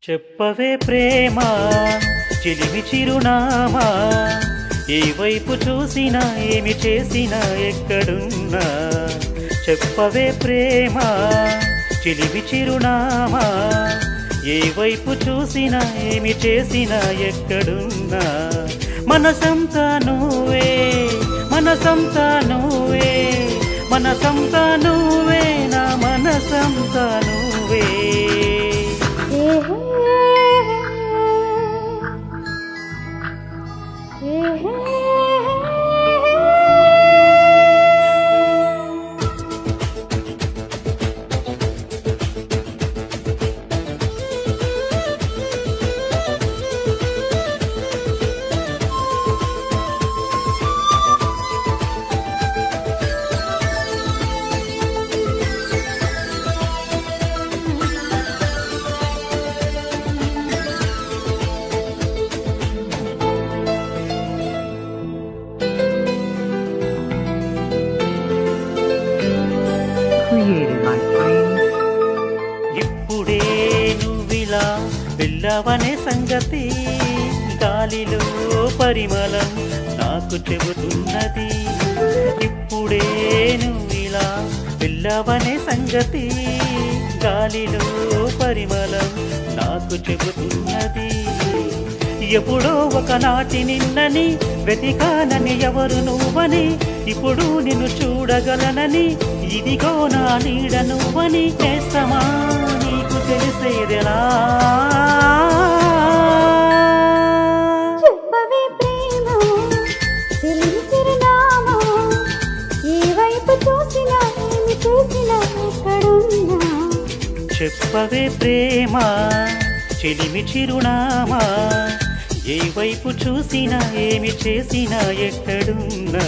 చెప్పవే ప్రేమ చిలిమి చిరునామా, ఏ వైపు చూసినా ఏమి చేసినా ఎక్కడున్నా. చెప్పవే ప్రేమ చిలిమి చిరునామా, ఏ వైపు చూసినా ఏమి చేసినా ఎక్కడున్నా. మనసంతా నువ్వే, మనసంతా నువ్వే, మనసంతా నువ్వే, నా మనసంతా నువ్వే. ఇప్పుడే నువ్విలా వెళ్ళవనే సంగతి గాలిలో పరిమళం నాకు చెబుతున్నది. ఇప్పుడే నువ్విలా వెళ్ళవనే సంగతి గాలిలో పరిమళం నాకు చెబుతున్నది. ఎప్పుడో ఒకనాటి నిన్నని వెతికానని ఎవరు నువ్వని, ఇప్పుడు నిన్ను చూడగలనని ఇదిగో నా నీడ నువ్వని. చేస్తామా నీకు తెలిసేదెలా? చెప్పవే ప్రేమ చిలిమి చిరునామా, ఏ వైపు చూసినా ఏమి చేసినా ఎక్కడున్నా. చెప్పవే ప్రేమ చిలిమి చిరునామా, ఏ వైపు చూసినా ఏమి చేసినా ఎక్కడున్నా.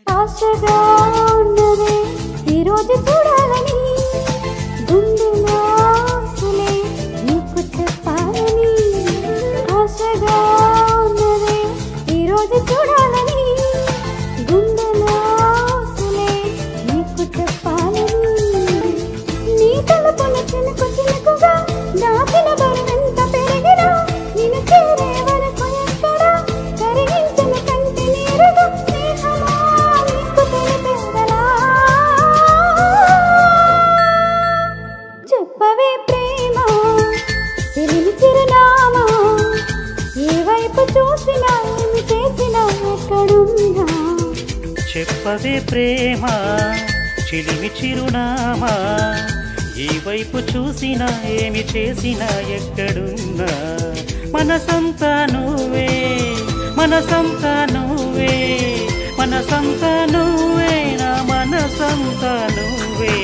ఆశగా ఉన్నదే ఈరోజు చూడాలని, గుండెలో ఆశలే నీకు చెప్పాలని. ఆశగా ఉన్నదే ఈరోజు చూడాలని, గుండెలో ఆశలే నీకు చెప్పాలని. నీ తలపున చినుకు చినుకుగా దాచిన బరువెంత పెరిగినా, నిన్ను చేరే వరకు ఎక్కడ కరిగించిన కంటి నీరుగా స్నేహమా నీకు తెలిపేదలా. చెప్పవే ప్రేమ చిలిమి చిరునామా, ఏ వైపు చూసినా ఏమి చేసినా ఎక్కడున్నా. చెప్పవే ప్రేమ చిలిమి చిరునామా, ఏ వైపు చూసినా ఏమి చేసినా ఎక్కడున్నా. మనసంతా నువ్వే, మనసంతా నువ్వే, మనసంతా నువ్వే, నా మనసంతా నువ్వే.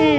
ఏ